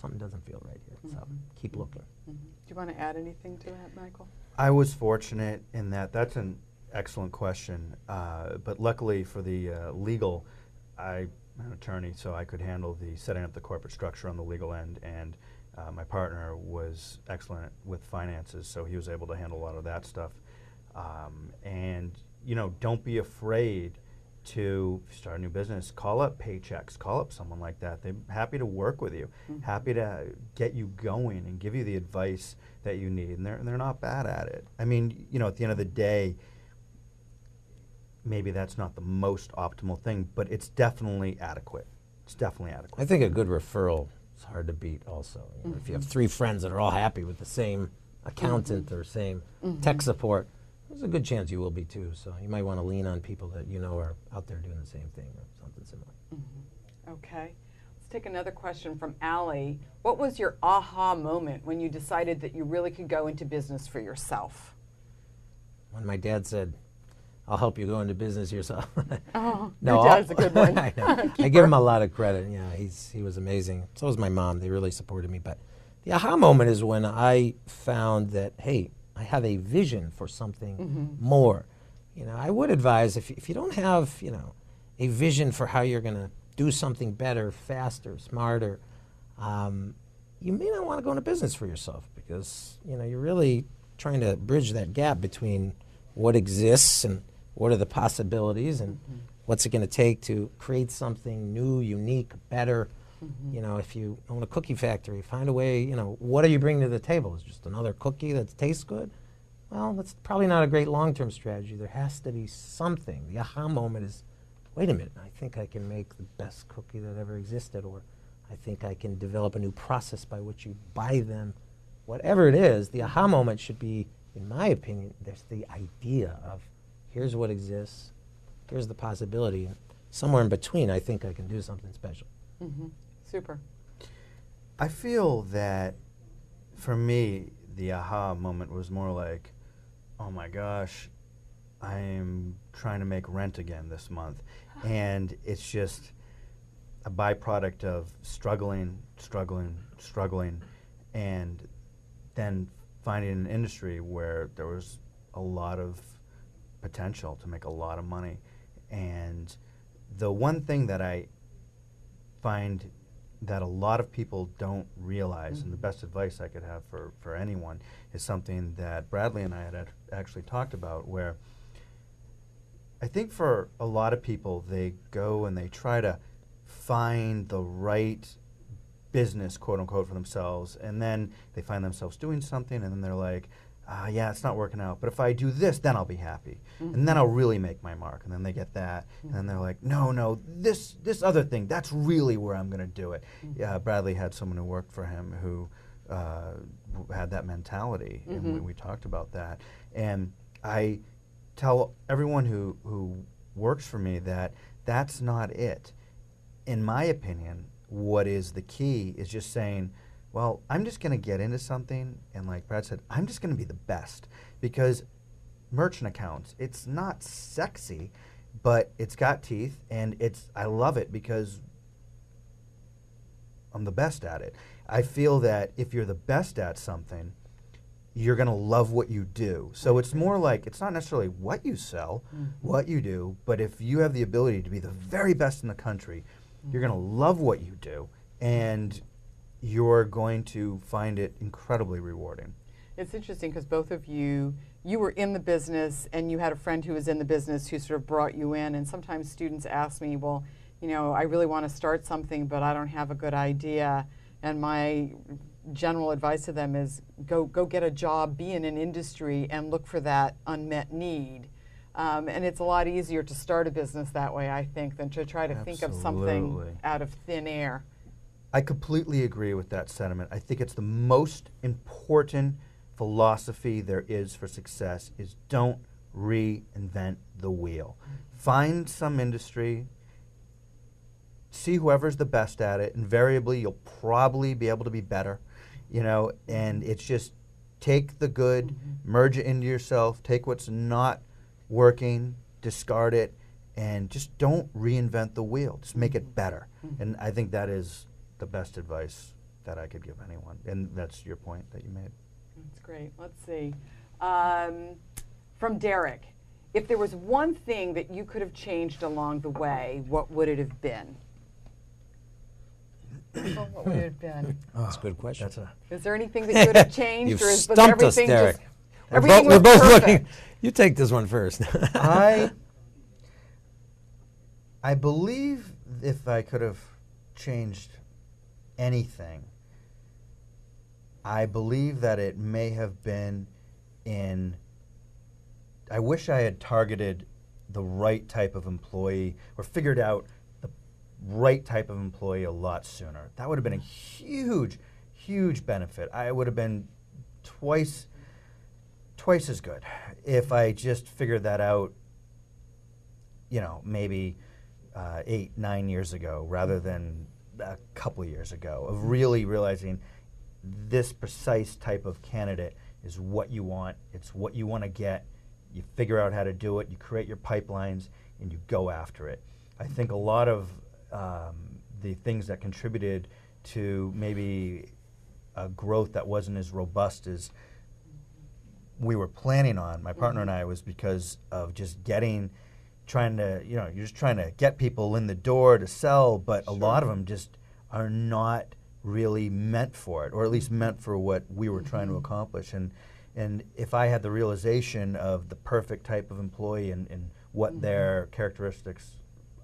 something doesn't feel right here, so keep looking. Do you want to add anything to that, Michael? I was fortunate in that. That's an excellent question. But luckily for the legal, I'm an attorney, so I could handle the setting up the corporate structure on the legal end, and my partner was excellent with finances, so he was able to handle a lot of that stuff. And, you know, don't be afraid to start a new business. Call up Paychecks, call up someone like that. They're happy to work with you, happy to get you going and give you the advice that you need, and they're not bad at it. I mean, you know, at the end of the day, maybe that's not the most optimal thing, but it's definitely adequate. It's definitely adequate. I think a good referral is hard to beat also. You know, if you have 3 friends that are all happy with the same accountant or same tech support, there's a good chance you will be too. So you might want to lean on people that you know are out there doing the same thing or something similar. Okay. Let's take another question from Allie. What was your aha moment when you decided that you really could go into business for yourself? When my dad said, I'll help you go into business yourself. Oh, no, your dad's a good one. I know. I give him a lot of credit. Yeah, he was amazing. So was my mom. They really supported me. But the aha moment is when I found that, hey, I have a vision for something more. You know, I would advise if you don't have, you know, a vision for how you're going to do something better, faster, smarter, you may not want to go into business for yourself because, you know, you're really trying to bridge that gap between what exists and what are the possibilities and what's it going to take to create something new, unique, better. You know, if you own a cookie factory, find a way, you know, what are you bringing to the table? Is just another cookie that tastes good? Well, that's probably not a great long-term strategy. There has to be something. The aha moment is, wait a minute, I think I can make the best cookie that ever existed, or I think I can develop a new process by which you buy them. Whatever it is, the aha moment should be, in my opinion, there's the idea of here's what exists, here's the possibility, and somewhere in between I think I can do something special. Super. I feel that for me, the aha moment was more like, oh my gosh, I'm trying to make rent again this month. And it's just a byproduct of struggling, and then finding an industry where there was a lot of potential to make a lot of money. And the one thing that I find that a lot of people don't realize, and the best advice I could have for anyone, is something that Bradley and I had actually talked about, where I think for a lot of people, they go and they try to find the right business, quote unquote, for themselves, and then they find themselves doing something, and then they're like, yeah, it's not working out, but if I do this, then I'll be happy, and then I'll really make my mark, and then they get that, and then they're like, no, this other thing, that's really where I'm going to do it. Bradley had someone who worked for him who had that mentality, and we talked about that, and I tell everyone who works for me that that's not it. In my opinion, what is the key is just saying, well, I'm just going to get into something, and like Brad said, I'm just going to be the best, because merchant accounts, it's not sexy, but it's got teeth, and I love it because I'm the best at it. I feel that if you're the best at something, you're going to love what you do. So it's more like, it's not necessarily what you sell, what you do, but if you have the ability to be the very best in the country, you're going to love what you do, and you're going to find it incredibly rewarding. It's interesting because both of you were in the business, and you had a friend who was in the business who sort of brought you in, and sometimes students ask me, well, you know, I really want to start something, but I don't have a good idea, and my general advice to them is go get a job, be in an industry, and look for that unmet need. And it's a lot easier to start a business that way, I think, than to try to think of something Absolutely. out of thin air. I completely agree with that sentiment. I think it's the most important philosophy there is for success is don't reinvent the wheel. Find some industry, see whoever's the best at it. Invariably, you'll probably be able to be better, and it's just take the good, merge it into yourself, take what's not working, discard it, and just don't reinvent the wheel. Just make it better. And I think that is the best advice that I could give anyone. And that's your point that you made. That's great. Let's see. From Derek, if there was one thing that you could have changed along the way, what would it have been? What would it have been? That's a good question. Is there anything that you would have changed? You've or was stumped us, everything Derek. just everything We're was both perfect? looking. You take this one first. I believe if I could have changed anything, I believe that it may have been I wish I had targeted the right type of employee or figured out the right type of employee a lot sooner. That would have been a huge, huge benefit. I would have been twice as good if I just figured that out, maybe 8-9 years ago rather than a couple of years ago, of really realizing this precise type of candidate is what you want. It's what you want to get. You figure out how to do it. You create your pipelines and you go after it. I think a lot of the things that contributed to maybe a growth that wasn't as robust as we were planning on, my partner and I, was because of just trying to get people in the door to sell, but a lot of them just are not really meant for it, or at least meant for what we were trying to accomplish. And if I had the realization of the perfect type of employee and what their characteristics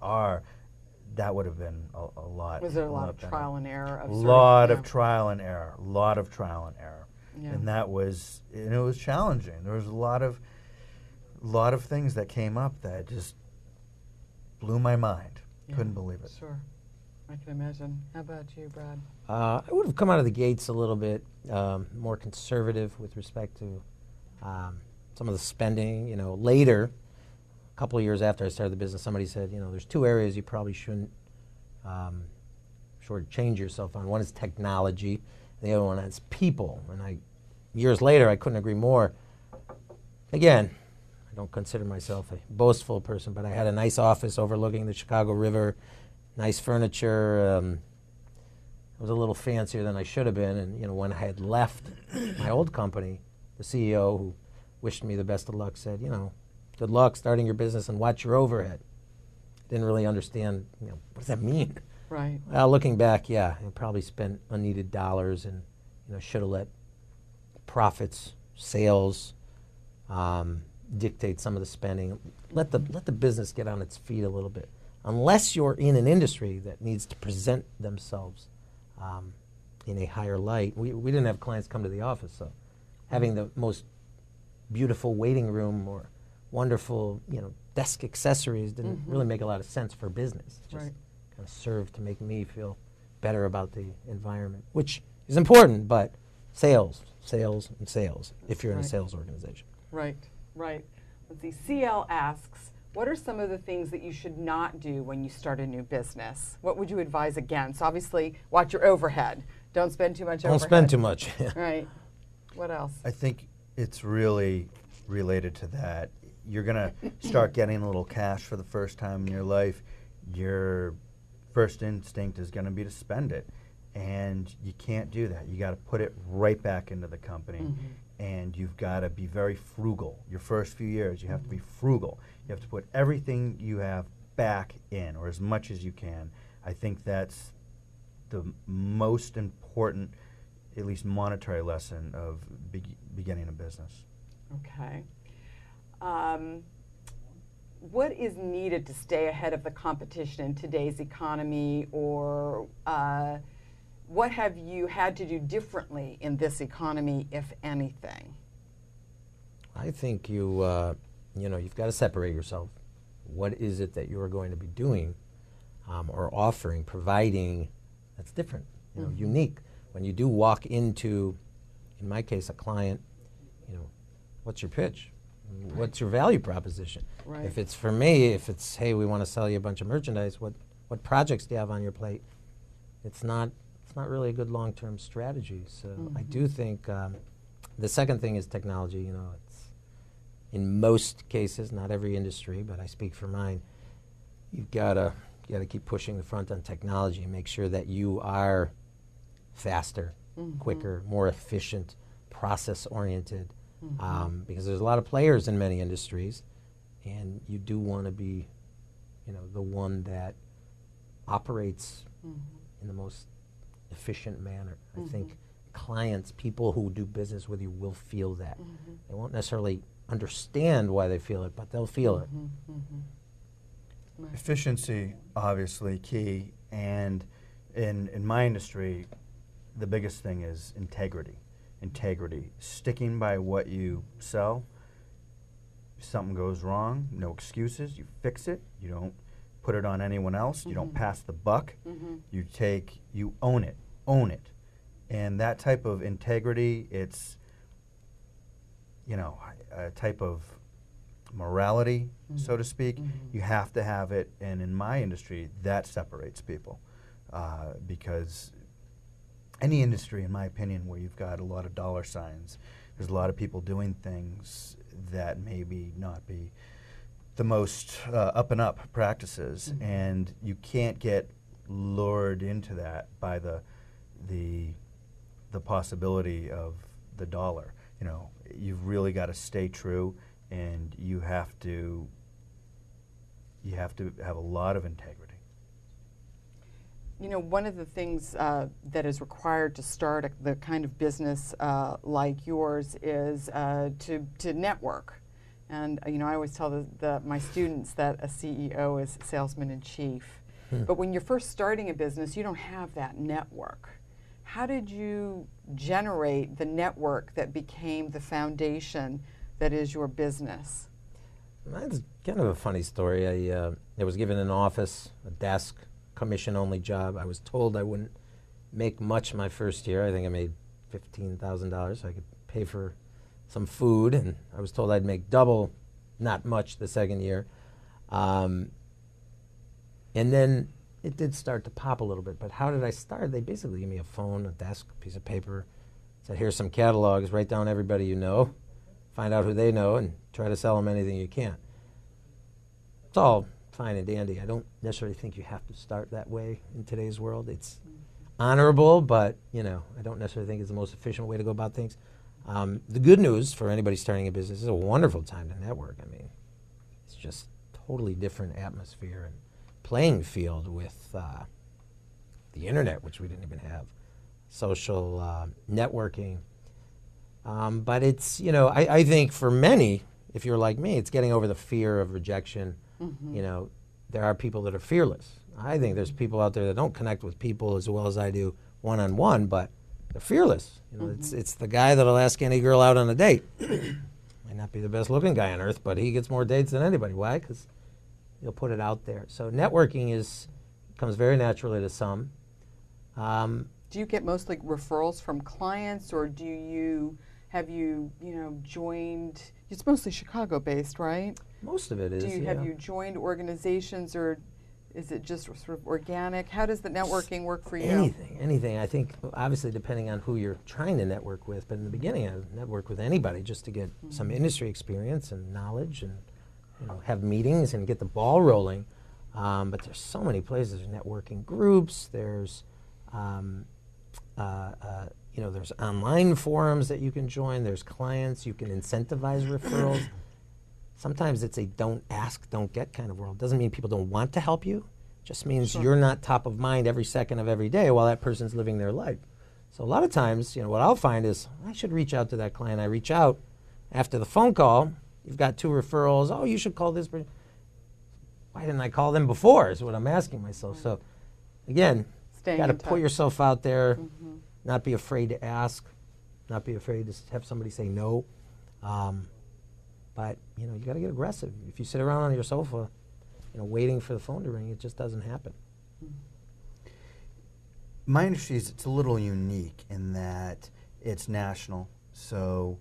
are, that would have been a lot. Was there a lot of better. trial and error? A lot of trial and error. Yeah. And it was challenging. There was a lot of things that came up that just blew my mind. Yeah, Couldn't believe it. Sure. I can imagine. How about you, Brad? I would have come out of the gates a little bit more conservative with respect to some of the spending. Later, a couple of years after I started the business, somebody said, there's 2 areas you probably shouldn't shortchange yourself on. One is technology, and the other one is people. And years later, I couldn't agree more. Again, I don't consider myself a boastful person, but I had a nice office overlooking the Chicago River, nice furniture. It was a little fancier than I should have been. And when I had left my old company, the CEO, who wished me the best of luck, said, good luck starting your business and watch your overhead. Didn't really understand, what does that mean? Right. Well, looking back, I probably spent unneeded dollars and should have let profits, sales, dictate some of the spending. Let the business get on its feet a little bit. Unless you're in an industry that needs to present themselves in a higher light. We didn't have clients come to the office, so having the most beautiful waiting room or wonderful desk accessories didn't really make a lot of sense for business. It just kind of served to make me feel better about the environment, which is important, but sales, if you're in a sales organization. Right. Let's see. CL asks, what are some of the things that you should not do when you start a new business? What would you advise against? Obviously, watch your overhead. Don't spend too much overhead. Don't spend too much. Right. What else? I think it's really related to that. You're going to start getting a little cash for the first time in your life. Your first instinct is going to be to spend it. And you can't do that. You got to put it right back into the company. And you've got to be very frugal. Your first few years, you have to be frugal. You have to put everything you have back in, or as much as you can. I think that's the most important, at least monetary lesson of beginning a business. Okay. What is needed to stay ahead of the competition in today's economy, or what have you had to do differently in this economy, if anything? I think you you've got to separate yourself. What is it that you're going to be doing or offering, providing that's different, unique? When you do walk into, in my case, a client, what's your pitch? What's your value proposition? Right. If it's for me, if it's, hey, we want to sell you a bunch of merchandise, what projects do you have on your plate? It's not really a good long-term strategy. So I do think the second thing is technology. It's in most cases, not every industry, but I speak for mine. You've got to keep pushing the front on technology and make sure that you are faster, quicker, more efficient, process-oriented. Because there's a lot of players in many industries, and you do want to be, the one that operates in the most efficient manner. I think clients, people who do business with you, will feel that. They won't necessarily understand why they feel it, but they'll feel it. Right. Efficiency, obviously, key, and in my industry, the biggest thing is integrity. Sticking by what you sell. If something goes wrong, no excuses. You fix it. You don't put it on anyone else. You don't pass the buck. You own it. And that type of integrity, it's, a type of morality, so to speak. You have to have it. And in my industry, that separates people because any industry, in my opinion, where you've got a lot of dollar signs, there's a lot of people doing things that maybe not be the most up and up practices, and you can't get lured into that by the possibility of the dollar. You've really got to stay true, and you have to have a lot of integrity. One of the things that is required to start the kind of business like yours is to network. And I always tell my students that a CEO is salesman in chief. But when you're first starting a business, you don't have that network. How did you generate the network that became the foundation that is your business? That's kind of a funny story. I was given an office, a desk, commission-only job. I was told I wouldn't make much my first year. I think I made $15,000 so I could pay for some food, and I was told I'd make double, not much, the second year. And then it did start to pop a little bit. But how did I start? They basically gave me a phone, a desk, a piece of paper, said, here's some catalogs, write down everybody you know, find out who they know, and try to sell them anything you can. It's all fine and dandy. I don't necessarily think you have to start that way in today's world. It's honorable, but I don't necessarily think it's the most efficient way to go about things. The good news for anybody starting a business is a wonderful time to network. I mean, it's just totally different atmosphere and playing field with the internet, which we didn't even have, social networking. But it's, I think for many, if you're like me, it's getting over the fear of rejection. There are people that are fearless. I think there's people out there that don't connect with people as well as I do one-on-one, but they're fearless. It's the guy that'll ask any girl out on a date. Might not be the best looking guy on earth, but he gets more dates than anybody. Why? Because he'll put it out there. So networking comes very naturally to some. Do you get mostly referrals from clients, or have you joined? It's mostly Chicago-based, right? Most of it is. Have you joined organizations, or is it just sort of organic? How does the networking work for you? Anything. I think obviously depending on who you're trying to network with, but in the beginning I network with anybody just to get some industry experience and knowledge and have meetings and get the ball rolling. But there's so many places. There's networking groups. There's there's online forums that you can join. There's clients. You can incentivize referrals. Sometimes it's a don't ask, don't get kind of world. Doesn't mean people don't want to help you. Just means you're not top of mind every second of every day while that person's living their life. So a lot of times, what I'll find is I should reach out to that client. I reach out after the phone call. You've got 2 referrals. Oh, you should call this person. Why didn't I call them before is what I'm asking myself. So again, you got to put yourself out there, not be afraid to ask, not be afraid to have somebody say no. But, you got to get aggressive. If you sit around on your sofa, waiting for the phone to ring, it just doesn't happen. My industry it's a little unique in that it's national. So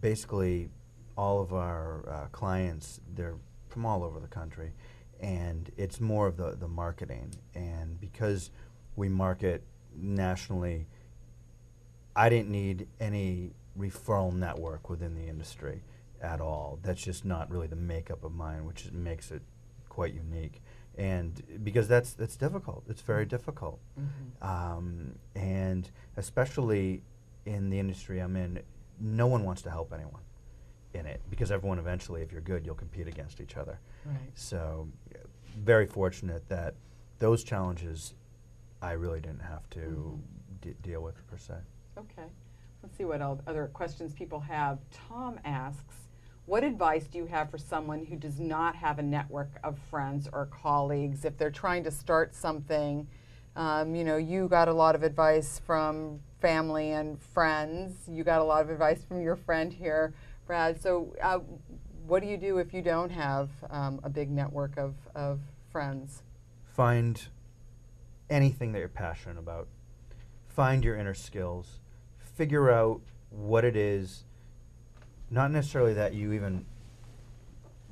basically, all of our clients, they're from all over the country, and it's more of the marketing. And because we market nationally, I didn't need any referral network within the industry at all. That's just not really the makeup of mine, which makes it quite unique. And because that's difficult, it's very difficult. And especially in the industry I'm in, no one wants to help anyone in it, because everyone eventually, if you're good, you'll compete against each other. Right. So very fortunate that those challenges I really didn't have to deal with per se. Okay. Let's see what other questions people have. Tom asks, what advice do you have for someone who does not have a network of friends or colleagues if they're trying to start something? You got a lot of advice from family and friends. You got a lot of advice from your friend here, Brad. So what do you do if you don't have a big network of friends? Find anything that you're passionate about. Find your inner skills. Figure out what it is, not necessarily that you even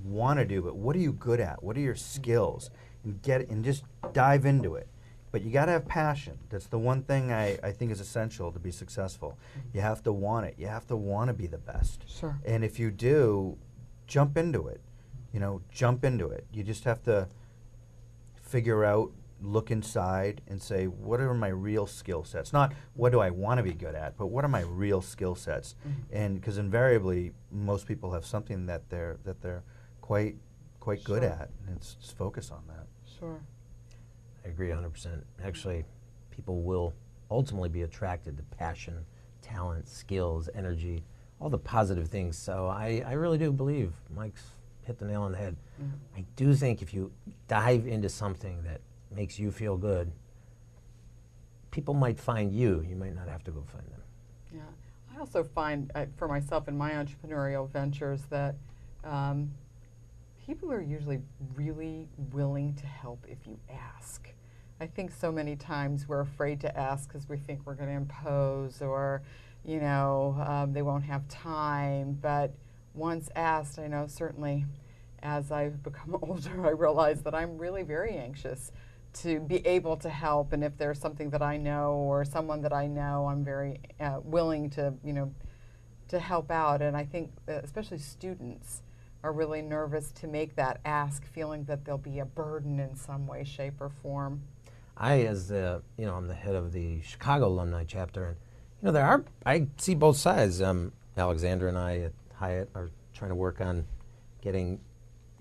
want to do, but what are you good at? What are your skills? And just dive into it. But you got to have passion. That's the one thing I think is essential to be successful. You have to want it. You have to want to be the best. Sure. And if you do, jump into it. Jump into it. You just have to figure out, look inside and say, what are my real skill sets? Not what do I want to be good at, but what are my real skill sets? And because invariably most people have something that they're quite good at, and it's just focus on that. Sure. I agree 100%. Actually, people will ultimately be attracted to passion, talent, skills, energy, all the positive things. So I really do believe Mike's hit the nail on the head. I do think if you dive into something that makes you feel good, people might find you. You might not have to go find them. Yeah. I also find for myself in my entrepreneurial ventures that people are usually really willing to help if you ask. I think so many times we're afraid to ask because we think we're going to impose or, they won't have time. But once asked, I know certainly as I've become older, I realize that I'm really very anxious to be able to help. And if there's something that I know or someone that I know, I'm very willing to, to help out. And I think especially students are really nervous to make that ask, feeling that there'll be a burden in some way, shape, or form. I'm the head of the Chicago alumni chapter, and I see both sides. Alexander and I at Hyatt are trying to work on getting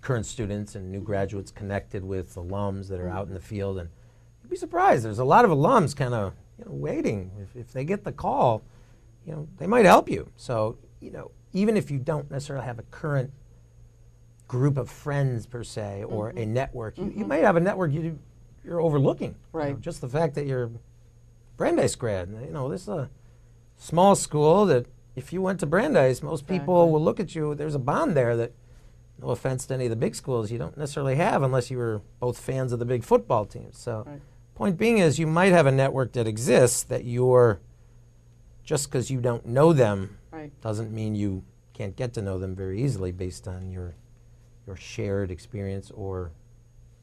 current students and new graduates connected with alums that are out in the field, and you'd be surprised. There's a lot of alums kind of waiting. If they get the call, they might help you. So even if you don't necessarily have a current group of friends per se or a network, you might have a network you're overlooking. Right. Just the fact that you're Brandeis grad. This is a small school that if you went to Brandeis, most people will look at you. There's a bond there that, no offense to any of the big schools, you don't necessarily have unless you were both fans of the big football teams. So point being is you might have a network that exists that just because you don't know them doesn't mean you can't get to know them very easily based on your shared experience or,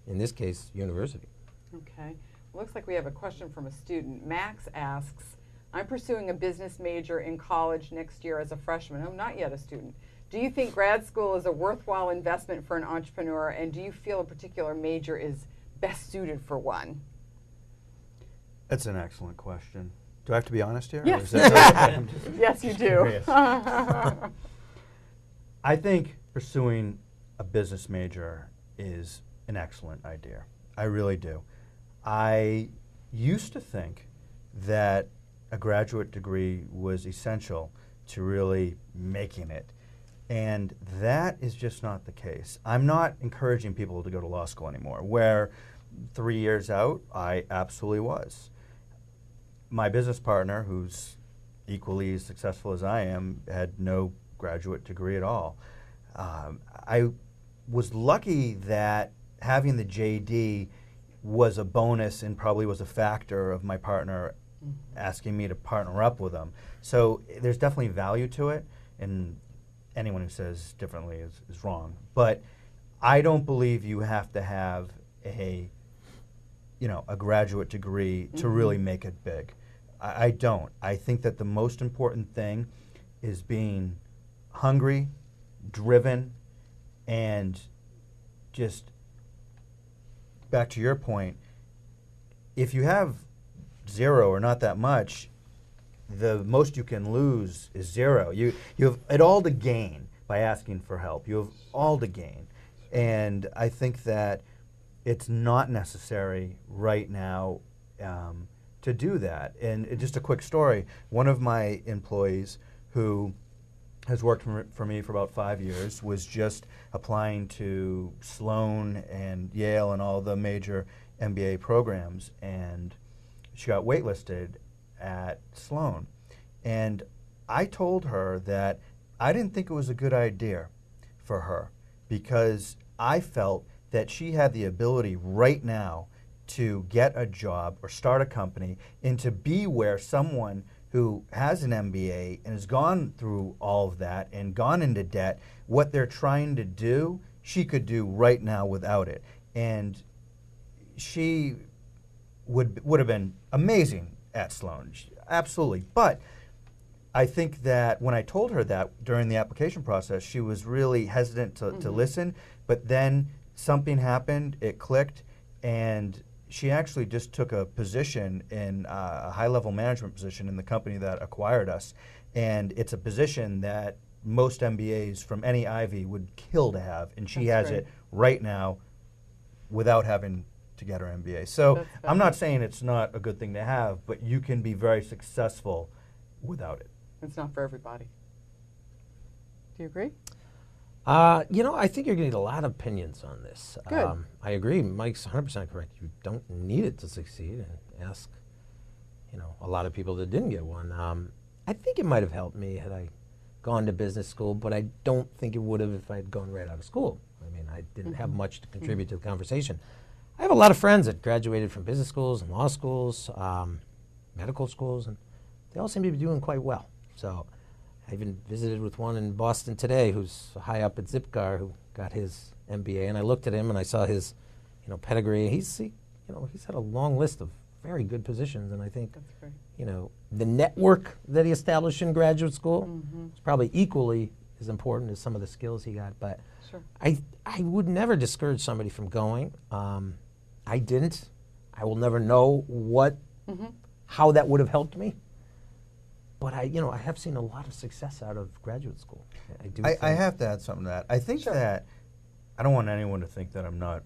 in this case, university. Okay. Looks like we have a question from a student. Max asks, I'm pursuing a business major in college next year as a freshman. I'm not yet a student. Do you think grad school is a worthwhile investment for an entrepreneur, and do you feel a particular major is best suited for one? That's an excellent question. Do I have to be honest here? Yes. Yes, you do. I think pursuing a business major is an excellent idea. I really do. I used to think that a graduate degree was essential to really making it. And that is just not the case. I'm not encouraging people to go to law school anymore, where 3 years out, I absolutely was. My business partner, who's equally as successful as I am, had no graduate degree at all. I was lucky that having the JD was a bonus and probably was a factor of my partner asking me to partner up with him. So there's definitely value to it, and anyone who says differently is wrong. But I don't believe you have to have a graduate degree to really make it big. I don't. I think that the most important thing is being hungry, driven, and just back to your point, if you have zero or not that much, the most you can lose is zero. You have it all to gain by asking for help. You have all to gain. And I think that it's not necessary right now to do that. And just a quick story, one of my employees who has worked for me for about 5 years was just applying to Sloan and Yale and all the major MBA programs, and she got waitlisted at Sloan. And I told her that I didn't think it was a good idea for her, because I felt that she had the ability right now to get a job or start a company and to be where someone who has an MBA and has gone through all of that and gone into debt, what they're trying to do, she could do right now without it. And she would have been amazing at Sloan, absolutely. But I think that when I told her that during the application process, she was really hesitant to listen, but then something happened, it clicked, and she actually just took a position in a high-level management position in the company that acquired us. And it's a position that most MBAs from any Ivy would kill to have, and she has it right now without having to get her MBA. So I'm not saying it's not a good thing to have, but you can be very successful without it. It's not for everybody. Do you agree? I think you're going to get a lot of opinions on this. Good. I agree. Mike's 100% correct. You don't need it to succeed, and ask, a lot of people that didn't get one. I think it might have helped me had I gone to business school, but I don't think it would have if I'd gone right out of school. I mean, I didn't have much to contribute to the conversation. I have a lot of friends that graduated from business schools and law schools, medical schools, and they all seem to be doing quite well. So I even visited with one in Boston today who's high up at Zipcar who got his MBA, and I looked at him and I saw his, pedigree. He's had a long list of very good positions, and I think, the network that he established in graduate school is probably equally as important as some of the skills he got. But I would never discourage somebody from going. I didn't. I will never know how that would have helped me. But I have seen a lot of success out of graduate school. I have to add something to that. I think that I don't want anyone to think that I'm not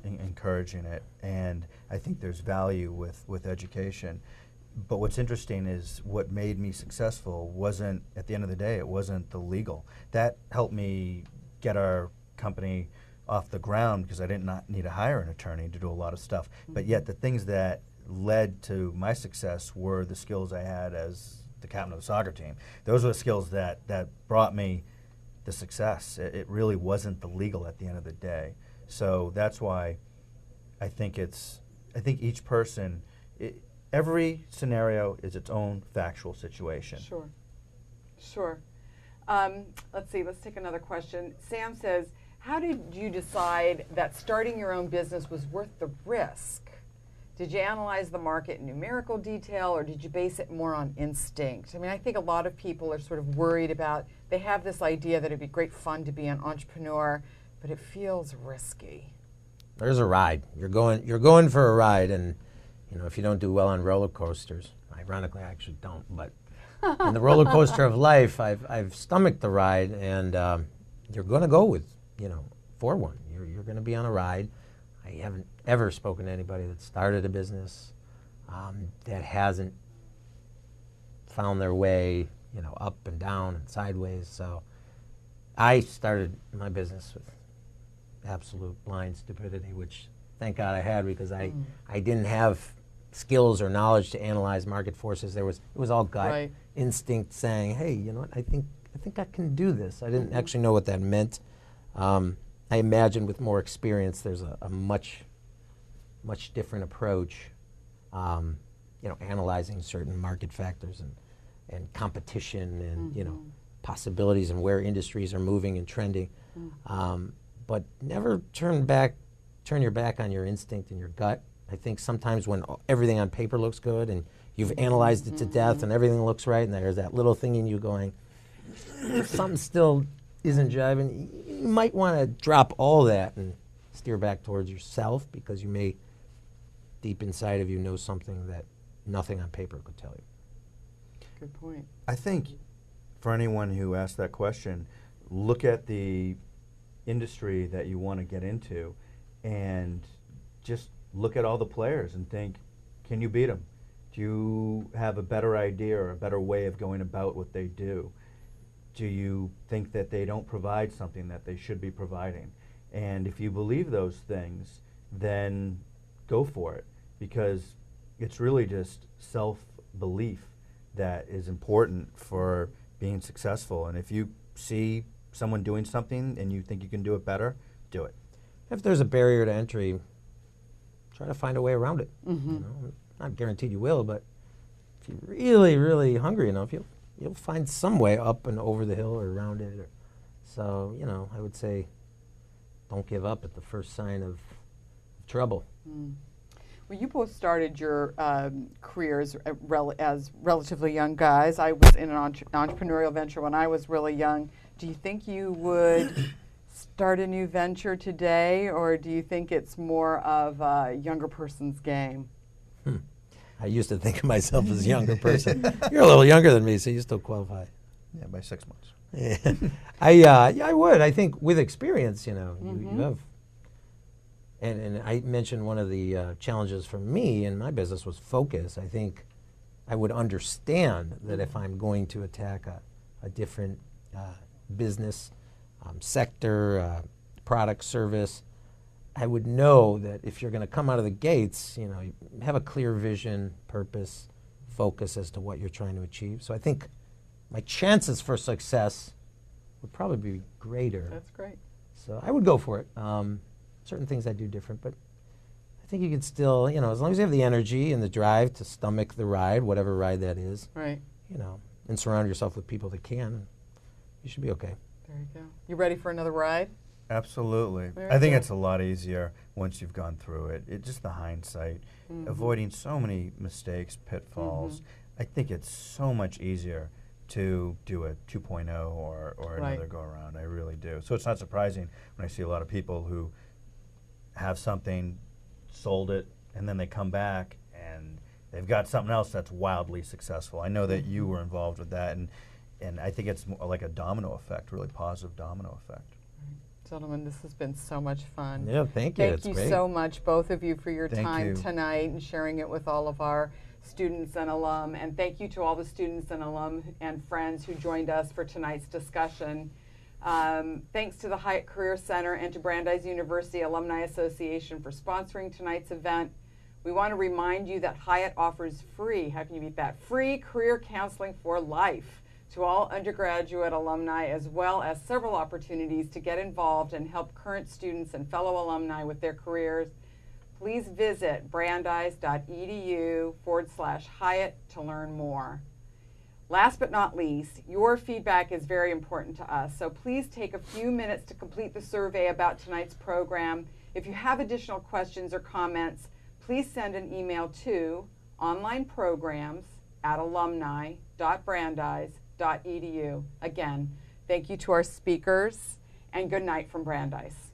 encouraging it, and I think there's value with education. But what's interesting is what made me successful wasn't, at the end of the day, it wasn't the legal. That helped me get our company off the ground because I did not need to hire an attorney to do a lot of stuff. But yet the things that led to my success were the skills I had as the captain of the soccer team. Those were the skills that brought me the success. It really wasn't the legal at the end of the day. So that's why I think each person, every scenario is its own factual situation. Sure. Let's see, let's take another question. Sam says, how did you decide that starting your own business was worth the risk? Did you analyze the market in numerical detail, or did you base it more on instinct? I mean, I think a lot of people are sort of worried about, they have this idea that it'd be great fun to be an entrepreneur, but it feels risky. There's a ride. You're going for a ride, and if you don't do well on roller coasters, ironically I actually don't, but in the roller coaster of life, I've stomached the ride, and you're going to go for one. You're going to be on a ride. I haven't ever spoken to anybody that started a business that hasn't found their way, up and down and sideways. So I started my business with absolute blind stupidity, which thank God I had, because I didn't have skills or knowledge to analyze market forces. It was all gut instinct saying, hey, I think I think I can do this. I didn't actually know what that meant. I imagine with more experience, there's a much different approach, analyzing certain market factors and competition and, possibilities and where industries are moving and trending. But never turn your back on your instinct and your gut. I think sometimes when everything on paper looks good and you've analyzed it to death and everything looks right and there's that little thing in you going, something still isn't jiving, you might want to drop all that and steer back towards yourself, because you may, deep inside of you, know something that nothing on paper could tell you. Good point. I think for anyone who asked that question, look at the industry that you want to get into and just look at all the players and think, can you beat them? Do you have a better idea or a better way of going about what they do? Do you think that they don't provide something that they should be providing? And if you believe those things, then go for it, because it's really just self-belief that is important for being successful. And if you see someone doing something and you think you can do it better, do it. If there's a barrier to entry, try to find a way around it. Not guaranteed you will, but if you're really, really hungry enough, you'll find some way up and over the hill or around it. So, I would say don't give up at the first sign of trouble. Well, you both started your careers as relatively young guys. I was in an entrepreneurial venture when I was really young. Do you think you would start a new venture today, or do you think it's more of a younger person's game? I used to think of myself as a younger person. You're a little younger than me, so you still qualify. Yeah, by 6 months. Yeah, I would. I think with experience, you have. And I mentioned one of the challenges for me in my business was focus. I think I would understand that if I'm going to attack a different business sector, product, service, I would know that if you're going to come out of the gates, you have a clear vision, purpose, focus as to what you're trying to achieve. So I think my chances for success would probably be greater. That's great. So I would go for it. Certain things I do different, but I think you could still, as long as you have the energy and the drive to stomach the ride, whatever ride that is, right? And surround yourself with people that can, you should be okay. There you go. You ready for another ride? Absolutely. I think it's a lot easier once you've gone through it. It's just the hindsight, avoiding so many mistakes, pitfalls. I think it's so much easier to do a 2.0 or another go around. I really do. So it's not surprising when I see a lot of people who have something, sold it, and then they come back and they've got something else that's wildly successful. I know that you were involved with that, and I think it's more like a domino effect, really positive domino effect. Gentlemen, this has been so much fun. Yeah, thank you. Thank you so much, both of you, for your time tonight and sharing it with all of our students and alum. And thank you to all the students and alum and friends who joined us for tonight's discussion. Thanks to the Hyatt Career Center and to Brandeis University Alumni Association for sponsoring tonight's event. We want to remind you that Hyatt offers free, how can you beat that, free career counseling for life to all undergraduate alumni, as well as several opportunities to get involved and help current students and fellow alumni with their careers. Please visit brandeis.edu/Hyatt to learn more. Last but not least, your feedback is very important to us, so please take a few minutes to complete the survey about tonight's program. If you have additional questions or comments, please send an email to onlineprograms@alumni.brandeis.edu. Again, thank you to our speakers, and good night from Brandeis.